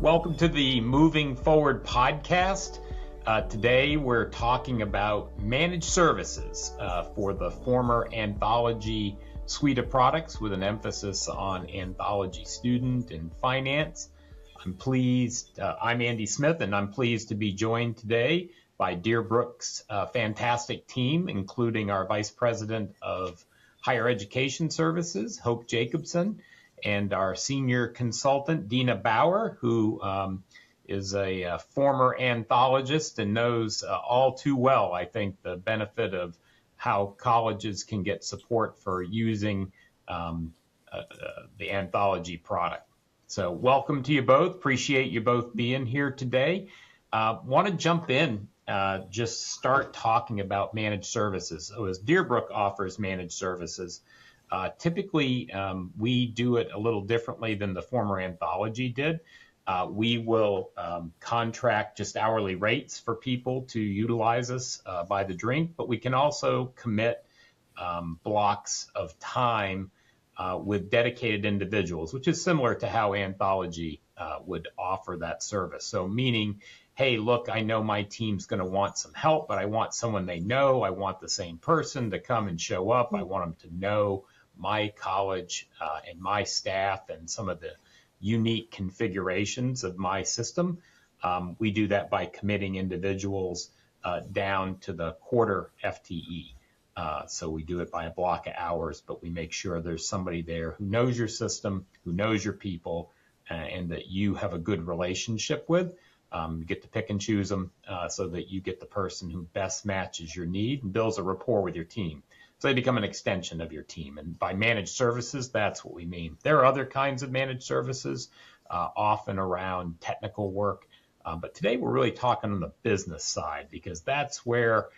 Welcome to the Moving Forward podcast. Today we're talking about managed services for the former Anthology suite of products with an emphasis on Anthology Student and Finance. I'm Ande Smith, and I'm pleased to be joined today by Deerbrook's fantastic team, including our Vice President of Higher Education Services, Hope Jacobson, and our senior consultant, Dina Bauer, who is a former anthologist and knows all too well, I think, the benefit of how colleges can get support for using the anthology product. So welcome to you both. Appreciate you both being here today. Want to jump in, just start talking about managed services. So as Deerbrook offers managed services, typically, we do it a little differently than the former Anthology did. We will contract just hourly rates for people to utilize us by the drink, but we can also commit blocks of time with dedicated individuals, which is similar to how Anthology would offer that service. So meaning, hey, look, I know my team's going to want some help, but I want someone they know. I want the same person to come and show up. I want them to know my college and my staff and some of the unique configurations of my system. We do that by committing individuals down to the quarter FTE. So we do it by a block of hours, but we make sure there's somebody there who knows your system, who knows your people, and that you have a good relationship with. You get to pick and choose them so that you get the person who best matches your need and builds a rapport with your team. So they become an extension of your team. And by managed services, that's what we mean. There are other kinds of managed services, often around technical work. But today we're really talking on the business side because that's where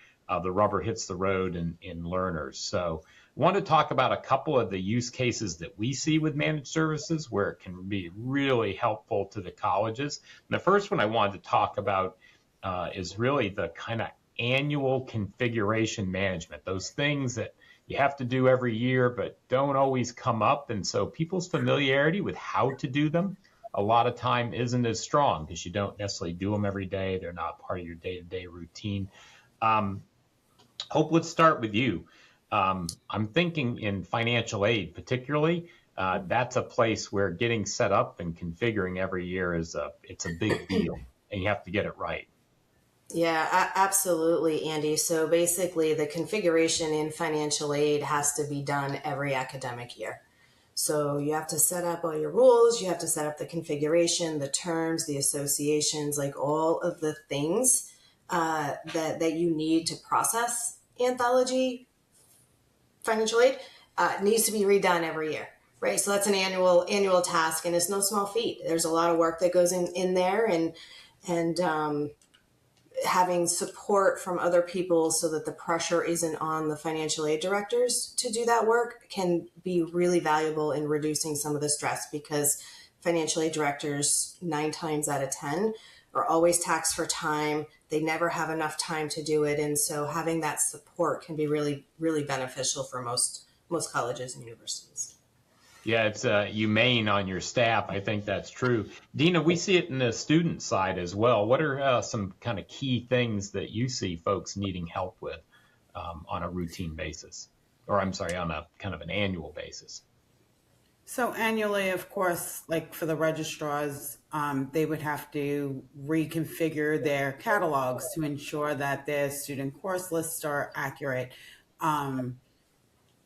the rubber hits the road in learners. So I want to talk about a couple of the use cases that we see with managed services where it can be really helpful to the colleges. And the first one I wanted to talk about is really the kind of annual configuration management, those things that you have to do every year but don't always come up. And so people's familiarity with how to do them a lot of time isn't as strong because you don't necessarily do them every day. They're not part of your day-to-day routine. Hope, let's start with you. I'm thinking in financial aid particularly, that's a place where getting set up and configuring every year it's a big deal and you have to get it right. Yeah, absolutely, Andy. So basically, the configuration in financial aid has to be done every academic year. So you have to set up all your rules, you have to set up the configuration, the terms, the associations, like all of the things that you need to process anthology financial aid needs to be redone every year. Right. So that's an annual task, and it's no small feat. There's a lot of work that goes in there, and having support from other people so that the pressure isn't on the financial aid directors to do that work can be really valuable in reducing some of the stress, because financial aid directors 9 times out of 10 are always taxed for time. They never have enough time to do it. And so having that support can be really, really beneficial for most colleges and universities. Yeah, it's humane on your staff. I think that's true. Dina, we see it in the student side as well. What are some kind of key things that you see folks needing help with on a routine basis? Or I'm sorry, on a kind of an annual basis? So annually, of course, like for the registrars, they would have to reconfigure their catalogs to ensure that their student course lists are accurate,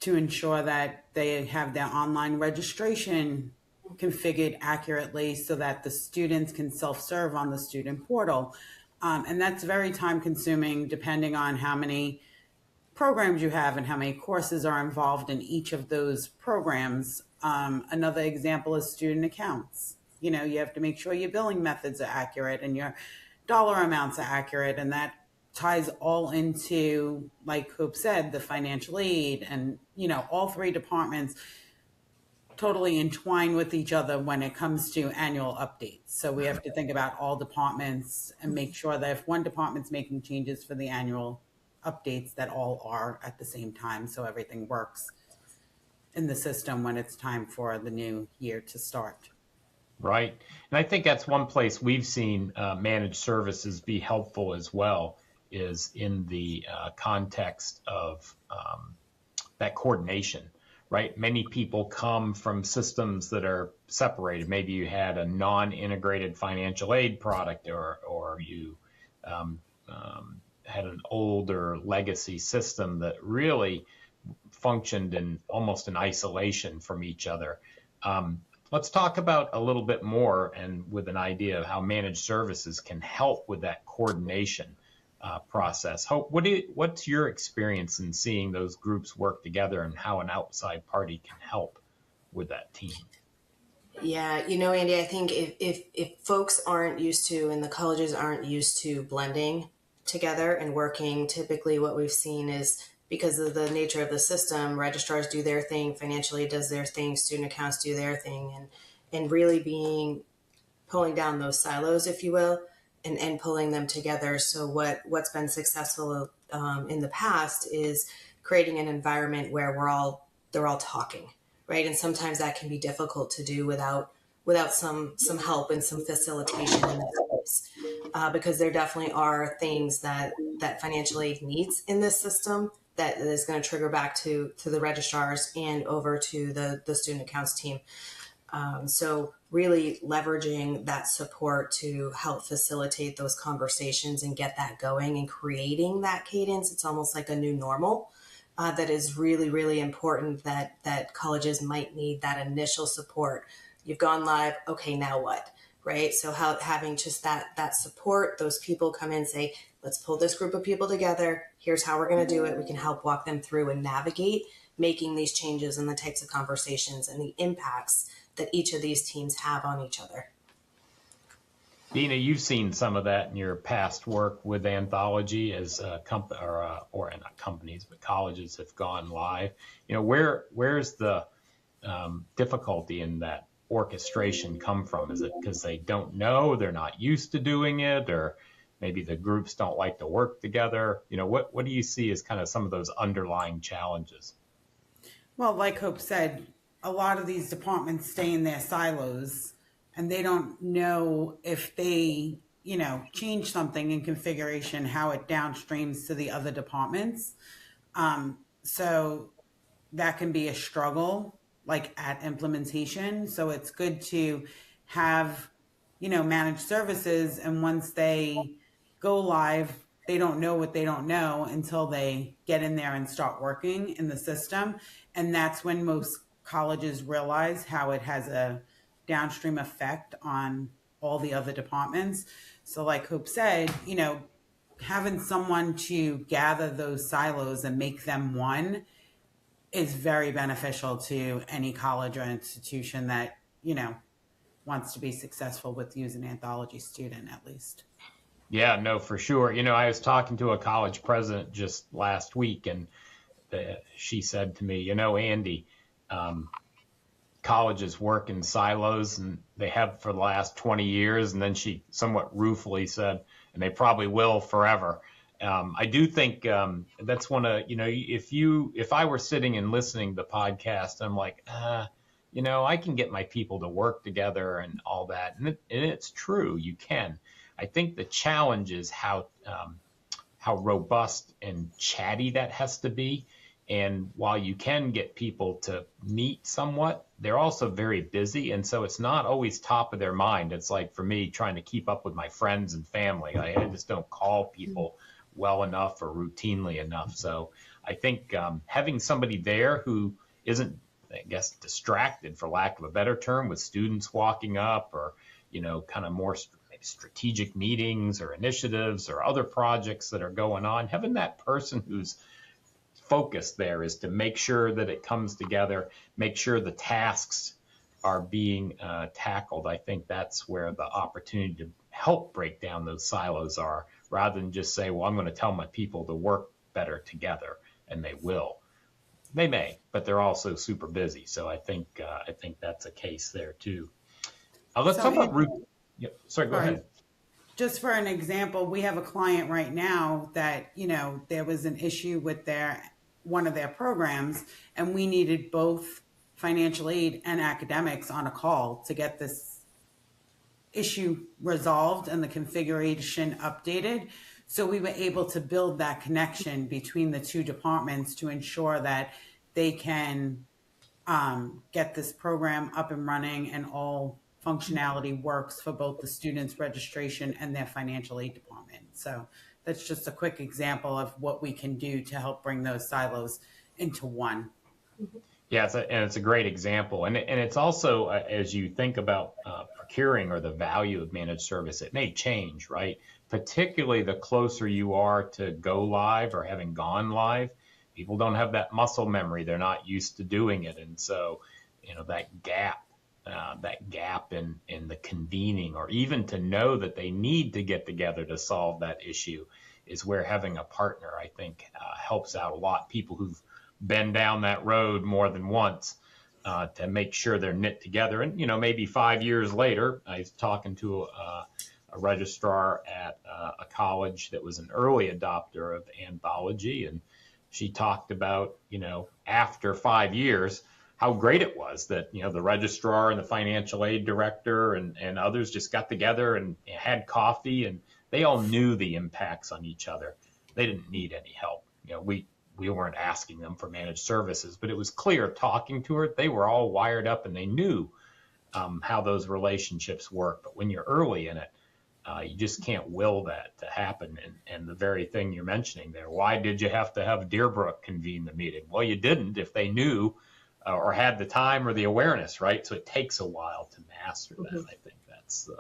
to ensure that they have their online registration configured accurately so that the students can self-serve on the student portal. And that's very time consuming depending on how many programs you have and how many courses are involved in each of those programs. Another example is student accounts. You know, you have to make sure your billing methods are accurate and your dollar amounts are accurate, and that ties all into, like Hope said, the financial aid, and, you know, all 3 departments totally entwine with each other when it comes to annual updates. So we have to think about all departments and make sure that if one department's making changes for the annual updates, that all are at the same time, so everything works in the system when it's time for the new year to start. Right. And I think that's one place we've seen managed services be helpful as well, is in the context of that coordination, right? Many people come from systems that are separated. Maybe you had a non-integrated financial aid product, or you had an older legacy system that really functioned in almost in isolation from each other. Let's talk about a little bit more, and with an idea of how managed services can help with that coordination process. What's your experience in seeing those groups work together, and how an outside party can help with that team? Yeah, Andy, I think if folks aren't used to, and the colleges aren't used to blending together and working, typically what we've seen is, because of the nature of the system, registrars do their thing, financial aid does their thing, student accounts do their thing, and really pulling down those silos, if you will, and pulling them together. So what's been successful in the past is creating an environment where they're all talking, right? And sometimes that can be difficult to do without some help and some facilitation in that space, because there definitely are things that financial aid needs in this system that is going to trigger back to the registrars and over to the student accounts team. So really leveraging that support to help facilitate those conversations and get that going and creating that cadence. It's almost like a new normal that is really, really important, that colleges might need that initial support. You've gone live. Okay, now what? Right? So having just that support, those people come in and say, let's pull this group of people together. Here's how we're going to do it. We can help walk them through and navigate making these changes and the types of conversations and the impacts that each of these teams have on each other. Dina, you've seen some of that in your past work with Anthology, as or not companies, but colleges have gone live. Where's the difficulty in that orchestration come from? Is it because they don't know, they're not used to doing it, or maybe the groups don't like to work together? What do you see as kind of some of those underlying challenges? Well, like Hope said, a lot of these departments stay in their silos, and they don't know if they, change something in configuration, how it downstreams to the other departments. So that can be a struggle, like at implementation. So it's good to have, managed services. And once they go live, they don't know what they don't know until they get in there and start working in the system. And that's when most colleges realize how it has a downstream effect on all the other departments. So like Hope said, having someone to gather those silos and make them one is very beneficial to any college or institution that, wants to be successful with using Anthology Student, at least. Yeah, no, for sure. I was talking to a college president just last week, and she said to me, Andy, colleges work in silos, and they have for the last 20 years. And then she somewhat ruefully said, and they probably will forever. I do think that's one of, if I were sitting and listening to the podcast, I'm like, I can get my people to work together and all that. And it's true, you can. I think the challenge is how robust and chatty that has to be. And while you can get people to meet somewhat, they're also very busy. And so it's not always top of their mind. It's like for me trying to keep up with my friends and family. I just don't call people well enough or routinely enough. So I think having somebody there who isn't, I guess, distracted, for lack of a better term, with students walking up, or, kind of more strategic meetings or initiatives or other projects that are going on, having that person who's focused there is to make sure that it comes together, make sure the tasks are being tackled. I think that's where the opportunity to help break down those silos are, rather than just say, well, I'm going to tell my people to work better together, and they will. They may, but they're also super busy. So I think that's a case there too. Let's talk about Yeah, sorry, go ahead. Just for an example, we have a client right now that, there was an issue with one of their programs, and we needed both financial aid and academics on a call to get this issue resolved and the configuration updated. So we were able to build that connection between the two departments to ensure that they can get this program up and running and all functionality works for both the students' registration and their financial aid department. So that's just a quick example of what we can do to help bring those silos into one. Yeah, it's a great example. And it's also, as you think about procuring or the value of managed service, it may change, right? Particularly the closer you are to go live or having gone live, people don't have that muscle memory. They're not used to doing it. And so, that gap in the convening, or even to know that they need to get together to solve that issue, is where having a partner, I think, helps out a lot. People who've been down that road more than once, to make sure they're knit together. And, maybe 5 years later, I was talking to a registrar at a college that was an early adopter of Anthology, and she talked about, after 5 years, how great it was that, the registrar and the financial aid director and others just got together and had coffee, and they all knew the impacts on each other. They didn't need any help. We weren't asking them for managed services, but it was clear talking to her, they were all wired up and they knew how those relationships work. But when you're early in it, you just can't will that to happen. And the very thing you're mentioning there, why did you have to have Deerbrook convene the meeting? Well, you didn't if they knew or had the time or the awareness, right? So it takes a while to master that. I think that's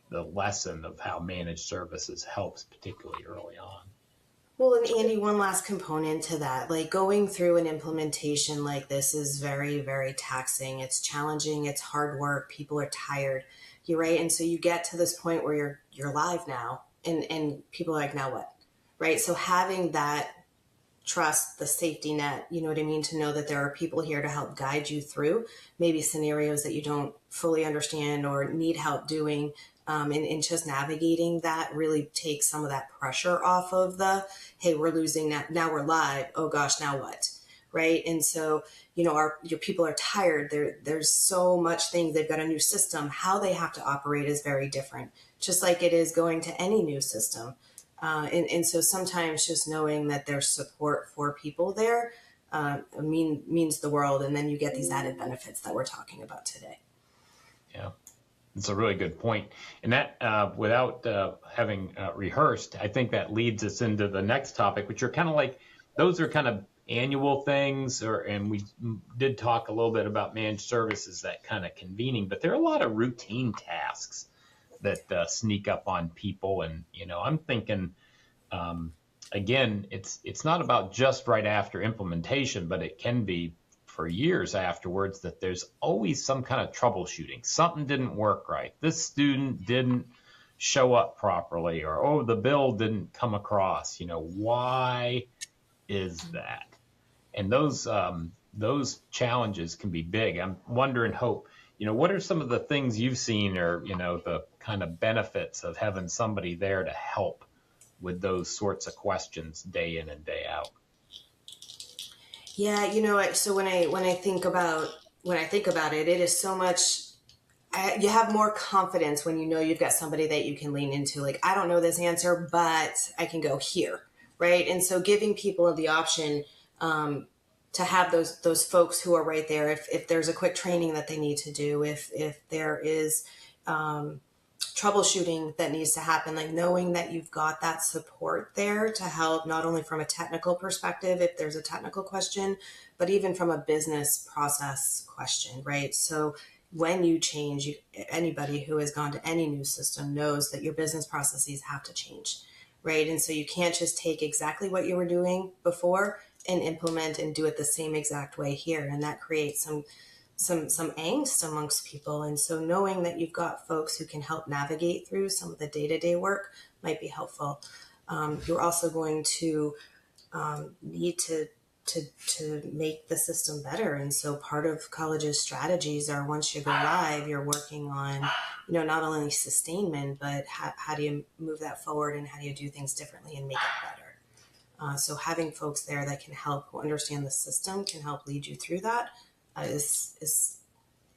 the lesson of how managed services helps, particularly early on. Well, and Andy, one last component to that, like going through an implementation like this is very, very taxing. It's challenging. It's hard work. People are tired. You're right. And so you get to this point where you're live now and people are like, now what? Right. So having that trust, the safety net, you know what I mean? To know that there are people here to help guide you through maybe scenarios that you don't fully understand or need help doing. And just navigating that really takes some of that pressure off of hey, we're losing that. Now we're live. Oh gosh, now what? Right. And so, your people are tired. There's so much things. They've got a new system. How they have to operate is very different, just like it is going to any new system. And so sometimes just knowing that there's support for people there means the world. And then you get these added benefits that we're talking about today. Yeah. It's a really good point. And that, without having rehearsed, I think that leads us into the next topic, which are kind of like, those are kind of annual things, and we did talk a little bit about managed services, that kind of convening, but there are a lot of routine tasks that sneak up on people. And, I'm thinking, again, it's not about just right after implementation, but it can be for years afterwards, that there's always some kind of troubleshooting. Something didn't work right. This student didn't show up properly, or, the bill didn't come across. Why is that? And those challenges can be big. I'm wondering, Hope, what are some of the things you've seen, or, the kind of benefits of having somebody there to help with those sorts of questions day in and day out? Yeah, so when I think about it, it is so much. You have more confidence when you've got somebody that you can lean into. Like, I don't know this answer, but I can go here, right? And so giving people the option to have those folks who are right there. If there's a quick training that they need to do, if there is troubleshooting that needs to happen, like knowing that you've got that support there to help, not only from a technical perspective, if there's a technical question, but even from a business process question, right? So when you change, anybody who has gone to any new system knows that your business processes have to change, right? And so you can't just take exactly what you were doing before and implement and do it the same exact way here. And that creates some angst amongst people. And so knowing that you've got folks who can help navigate through some of the day-to-day work might be helpful. You're also going to need to make the system better. And so part of college's strategies are, once you go live, you're working on, not only sustainment, but how do you move that forward, and how do you do things differently and make it better? So having folks there that can help, who understand the system, can help lead you through that is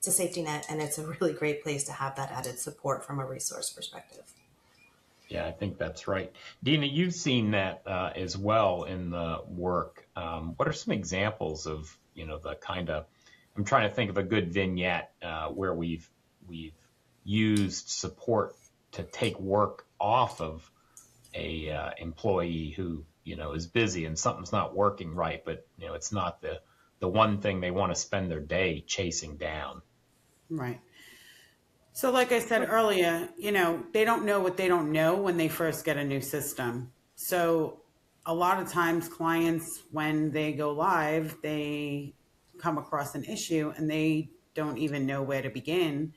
it's a safety net, and it's a really great place to have that added support from a resource perspective. Yeah, I think that's right. Dina, you've seen that as well in the work. What are some examples of, the kind of, I'm trying to think of a good vignette where we've used support to take work off of a employee who, is busy and something's not working right, but it's not the one thing they want to spend their day chasing down. Right. So, like I said earlier, they don't know what they don't know when they first get a new system. So, a lot of times, clients, when they go live, they come across an issue and they don't even know where to begin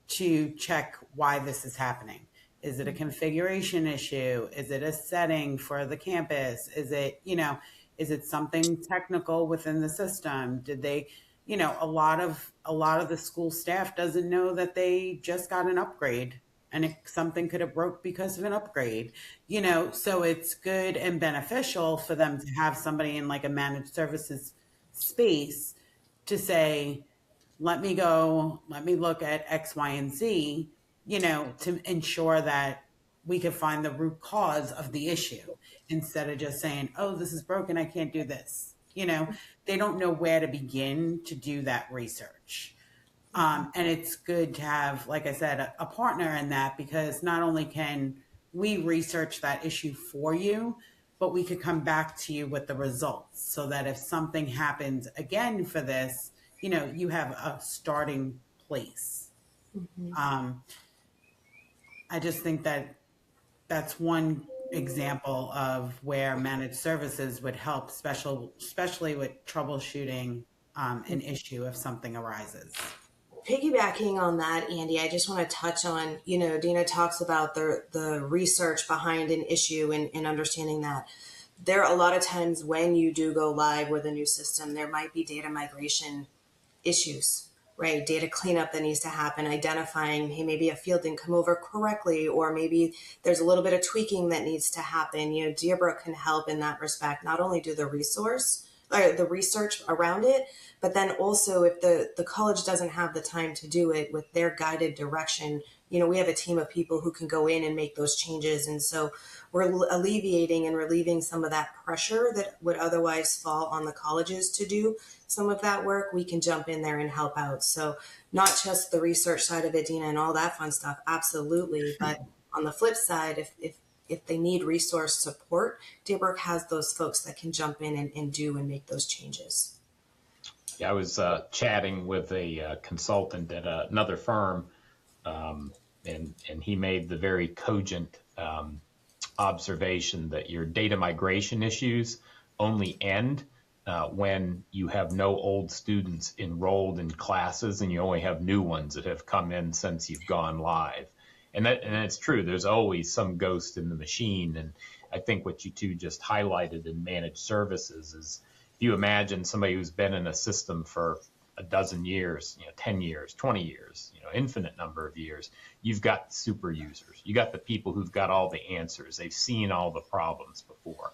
to check why this is happening. Is it a configuration issue? Is it a setting for the campus? Is it something technical within the system? Did they, a lot of the school staff doesn't know that they just got an upgrade, and something could have broke because of an upgrade. So it's good and beneficial for them to have somebody in like a managed services space to say, let me look at X, Y, and Z, to ensure that we can find the root cause of the issue instead of just saying, oh, this is broken, I can't do this. They don't know where to begin to do that research. And it's good to have, like I said, a partner in that, because not only can we research that issue for you, but we could come back to you with the results so that if something happens again for this, you have a starting place. I just think that that's one example of where managed services would help, especially with troubleshooting an issue if something arises. Piggybacking on that, Andy, I just want to touch on, Dina talks about the research behind an issue and understanding that there are a lot of times when you do go live with a new system, there might be data migration issues, right? Data cleanup that needs to happen, identifying, hey, maybe a field didn't come over correctly, or maybe there's a little bit of tweaking that needs to happen. Dearbrook can help in that respect, not only do the research around it, but then also if the college doesn't have the time to do it with their guided direction, we have a team of people who can go in and make those changes. And so we're alleviating and relieving some of that pressure that would otherwise fall on the colleges to do some of that work. We can jump in there and help out. So not just the research side of it, Dina, and all that fun stuff, absolutely. But on the flip side, if they need resource support, Dearbrook has those folks that can jump in and do and make those changes. Yeah, I was chatting with a consultant at another firm, and he made the very cogent observation that your data migration issues only end when you have no old students enrolled in classes and you only have new ones that have come in since you've gone live. And it's true. There's always some ghost in the machine. And I think what you two just highlighted in managed services is, if you imagine somebody who's been in a system for a dozen years, 10 years, 20 years, infinite number of years, you've got super users. You got the people who've got all the answers. They've seen all the problems before.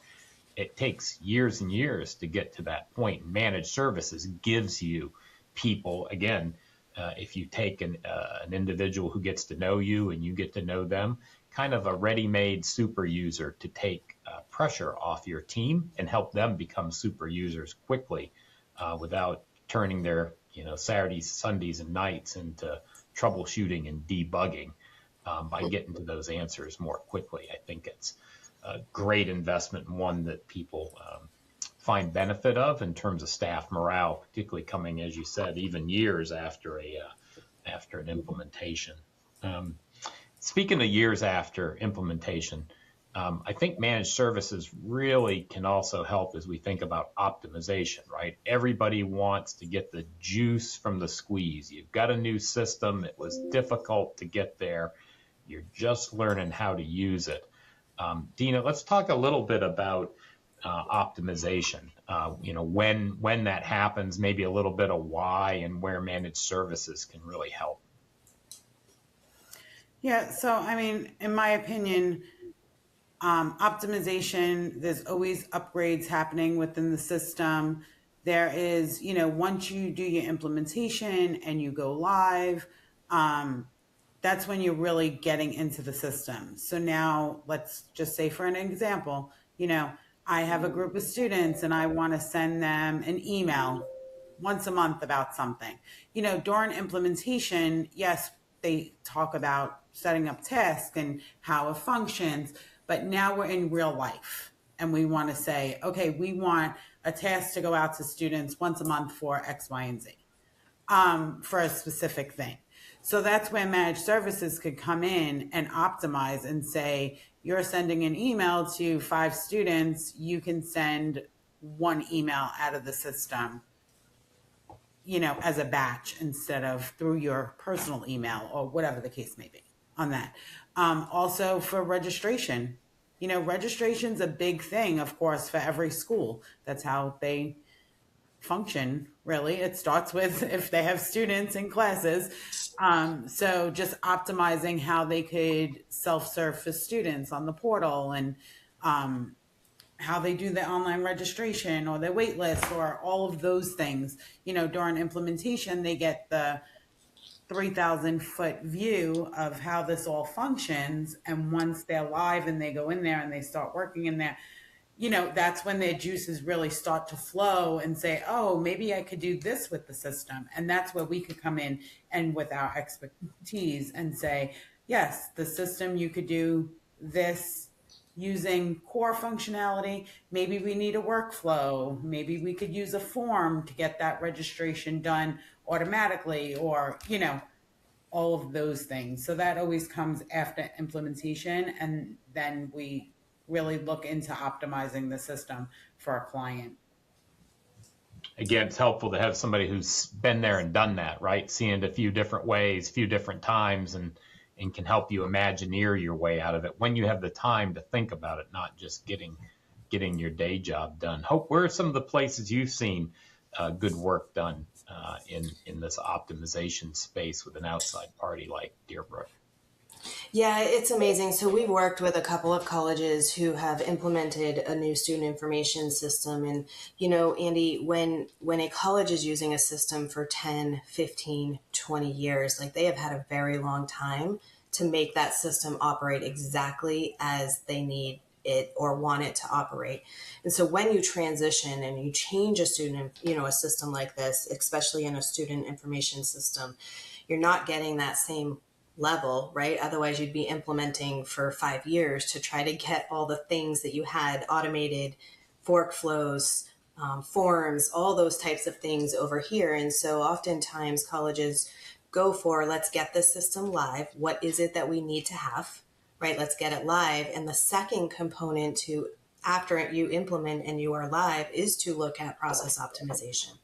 It takes years and years to get to that point. Managed services gives you people, again, if you take an individual who gets to know you and you get to know them, kind of a ready-made super user to take pressure off your team and help them become super users quickly without turning their Saturdays, Sundays, and nights into troubleshooting and debugging by getting to those answers more quickly. I think it's a great investment, and one that people find benefit of in terms of staff morale, particularly coming, as you said, even years after an implementation. Speaking of years after implementation, I think managed services really can also help as we think about optimization, right? Everybody wants to get the juice from the squeeze. You've got a new system. It was difficult to get there. You're just learning how to use it. Dina, let's talk a little bit about optimization. When that happens, maybe a little bit of why and where managed services can really help. Yeah, so I mean, in my opinion, optimization, there's always upgrades happening within the system. there is, once you do your implementation and you go live, that's when you're really getting into the system. So now let's just say, for an example, I have a group of students and I want to send them an email once a month about something. During implementation, yes, they talk about setting up tasks and how it functions, but now we're in real life and we want to say, okay, we want a task to go out to students once a month for X, Y, and Z, for a specific thing. So that's where managed services could come in and optimize and say, you're sending an email to 5 students, you can send 1 email out of the system, as a batch instead of through your personal email or whatever the case may be on that. Also for registration, registration's a big thing, of course, for every school. That's how they function, really. It starts with if they have students in classes. So just optimizing how they could self-serve for students on the portal, and how they do their online registration or their wait list or all of those things. During implementation, they get the 3,000 foot view of how this all functions. And once they're live and they go in there and they start working in there, that's when their juices really start to flow and say, oh, maybe I could do this with the system. And that's where we could come in and with our expertise and say, yes, the system, you could do this using core functionality. Maybe we need a workflow. Maybe we could use a form to get that registration done automatically, or, all of those things. So that always comes after implementation. And then we really look into optimizing the system for our client. Again, it's helpful to have somebody who's been there and done that, right? Seen it a few different ways, a few different times, and can help you imagineer your way out of it when you have the time to think about it, not just getting your day job done. Hope, where are some of the places you've seen good work done in this optimization space with an outside party like Deerbrook? Yeah, it's amazing. So we've worked with a couple of colleges who have implemented a new student information system. And, Andy, when a college is using a system for 10, 15, 20 years, like, they have had a very long time to make that system operate exactly as they need it or want it to operate. And so when you transition and you change a student, a system like this, especially in a student information system, you're not getting that same level, right? Otherwise you'd be implementing for 5 years to try to get all the things that you had automated, workflows, forms, all those types of things over here. And so oftentimes colleges go for, let's get this system live. What is it that we need to have, right? Let's get it live. And the second component to after you implement and you are live is to look at process optimization,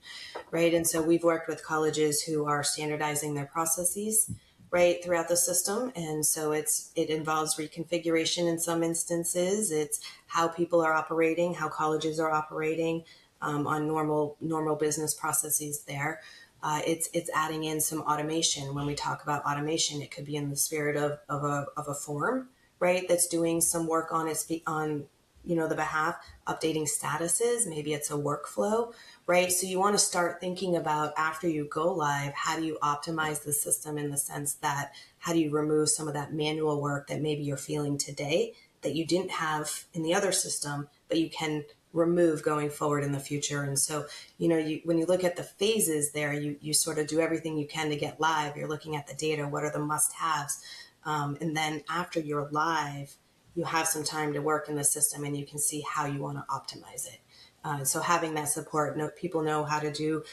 right? And so we've worked with colleges who are standardizing their processes, right, throughout the system. And so it involves reconfiguration in some instances. It's how people are operating, how colleges are operating on normal business processes there. It's adding in some automation. When we talk about automation, it could be in the spirit of a form, right, that's doing some work on the behalf, updating statuses. Maybe it's a workflow, right? So you want to start thinking about, after you go live, how do you optimize the system, in the sense that how do you remove some of that manual work that maybe you're feeling today that you didn't have in the other system, but you can remove going forward in the future. And so, when you look at the phases there, you sort of do everything you can to get live. You're looking at the data, what are the must-haves? And then after you're live, you have some time to work in the system and you can see how you want to optimize it. So having that support, people know how to do,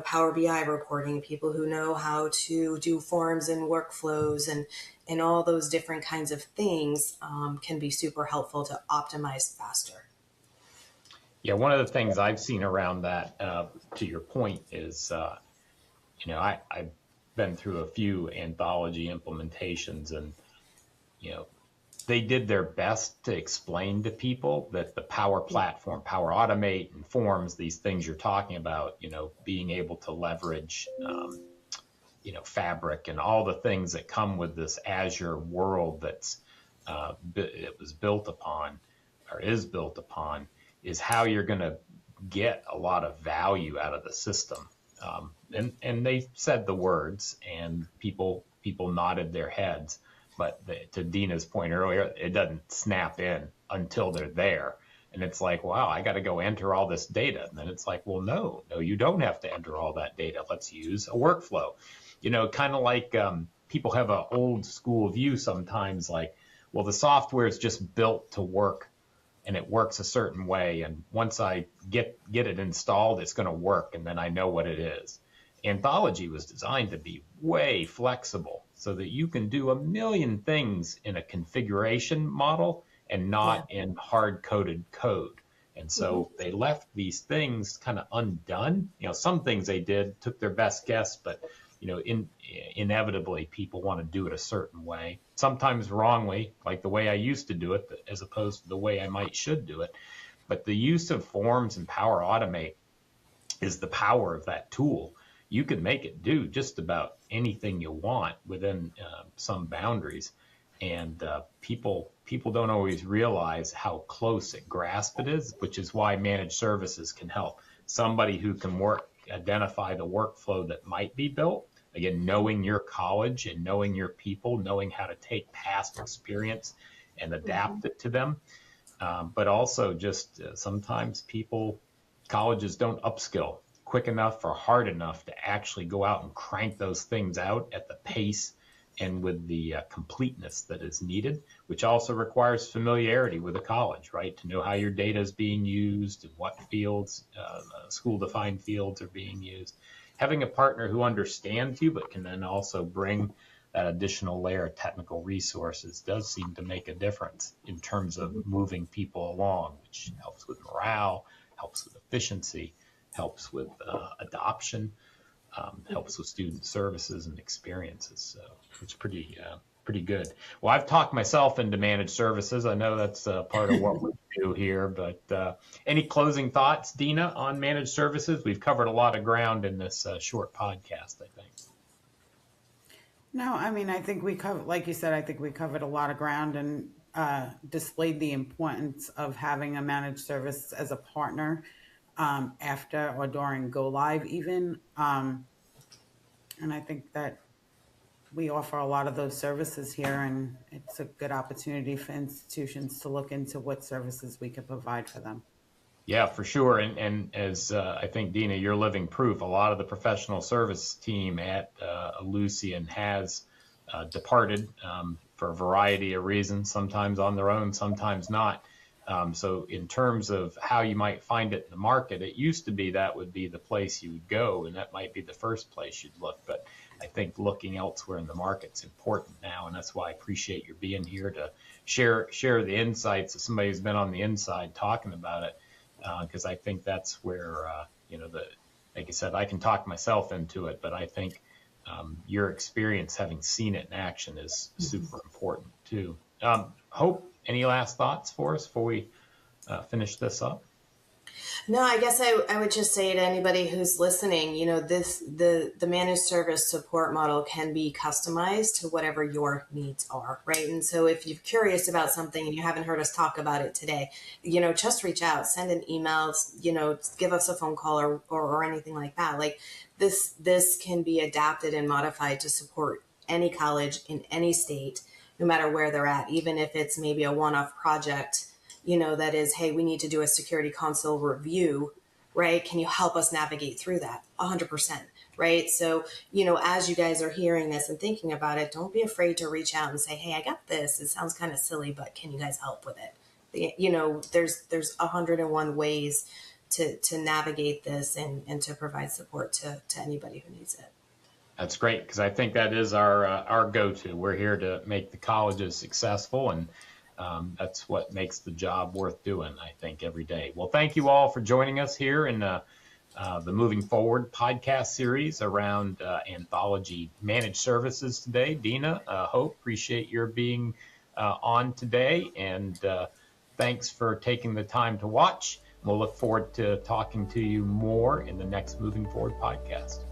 Power BI reporting, people who know how to do forms and workflows and all those different kinds of things can be super helpful to optimize faster. Yeah, one of the things I've seen around that, to your point, is, I've been through a few Anthology implementations, and, they did their best to explain to people that the Power Platform, Power Automate, and Forms, these things you're talking about, being able to leverage, Fabric and all the things that come with this Azure world that's it was built upon, or is built upon, is how you're going to get a lot of value out of the system. And they said the words, and people nodded their heads. But to Dina's point earlier, it doesn't snap in until they're there. And it's like, wow, I got to go enter all this data. And then it's like, well, no, you don't have to enter all that data. Let's use a workflow. Kind of like people have an old school view sometimes, like, well, the software is just built to work, and it works a certain way. And once I get it installed, it's going to work, and then I know what it is. Anthology was designed to be way flexible so that you can do a million things in a configuration model and not in hard-coded code. And so they left these things kind of undone. Some things they did, took their best guess, but inevitably people want to do it a certain way, sometimes wrongly, like the way I used to do it, as opposed to the way I should do it. But the use of forms and Power Automate is the power of that tool. You can make it do just about anything you want within some boundaries. And people don't always realize how close at grasp it is, which is why managed services can help. Somebody who can identify the workflow that might be built. Again, knowing your college and knowing your people, knowing how to take past experience and adapt it to them. But also just sometimes colleges don't upskill quick enough or hard enough to actually go out and crank those things out at the pace and with the completeness that is needed, which also requires familiarity with the college, right? To know how your data is being used and what fields, school-defined fields are being used. Having a partner who understands you, but can then also bring that additional layer of technical resources does seem to make a difference in terms of moving people along, which helps with morale, helps with efficiency, helps with adoption, helps with student services and experiences. So it's pretty good. Well, I've talked myself into managed services. I know that's part of what we do here, but any closing thoughts, Dina, on managed services? We've covered a lot of ground in this short podcast, I think. No, I mean, I think we covered, like you said, I think we covered a lot of ground and displayed the importance of having a managed service as a partner after or during go live even. And I think that we offer a lot of those services here, and it's a good opportunity for institutions to look into what services we can provide for them. Yeah, for sure. And as I think, Dina, you're living proof, a lot of the professional service team at Lucian has departed for a variety of reasons, sometimes on their own, sometimes not. So in terms of how you might find it in the market, it used to be that would be the place you would go, and that might be the first place you'd look. But I think looking elsewhere in the market's important now, and that's why I appreciate your being here to share the insights of somebody who's been on the inside talking about it, because I think that's where, like I said, I can talk myself into it, but I think your experience having seen it in action is super important too. Hope, any last thoughts for us before we finish this up? No, I guess I would just say to anybody who's listening, the managed service support model can be customized to whatever your needs are, right? And so if you're curious about something and you haven't heard us talk about it today, just reach out, send an email, give us a phone call or anything like that. Like this can be adapted and modified to support any college in any state, no matter where they're at, even if it's maybe a one-off project, that is, hey, we need to do a security console review, right? Can you help us navigate through that? 100%, right? So, as you guys are hearing this and thinking about it, don't be afraid to reach out and say, hey, I got this. It sounds kind of silly, but can you guys help with it? There's 101 ways to navigate this and to provide support to anybody who needs it. That's great, because I think that is our go-to. We're here to make the colleges successful, and that's what makes the job worth doing, I think, every day. Well, thank you all for joining us here in the Moving Forward podcast series around Anthology Managed Services today. Dina, Hope, appreciate your being on today, and thanks for taking the time to watch. We'll look forward to talking to you more in the next Moving Forward podcast.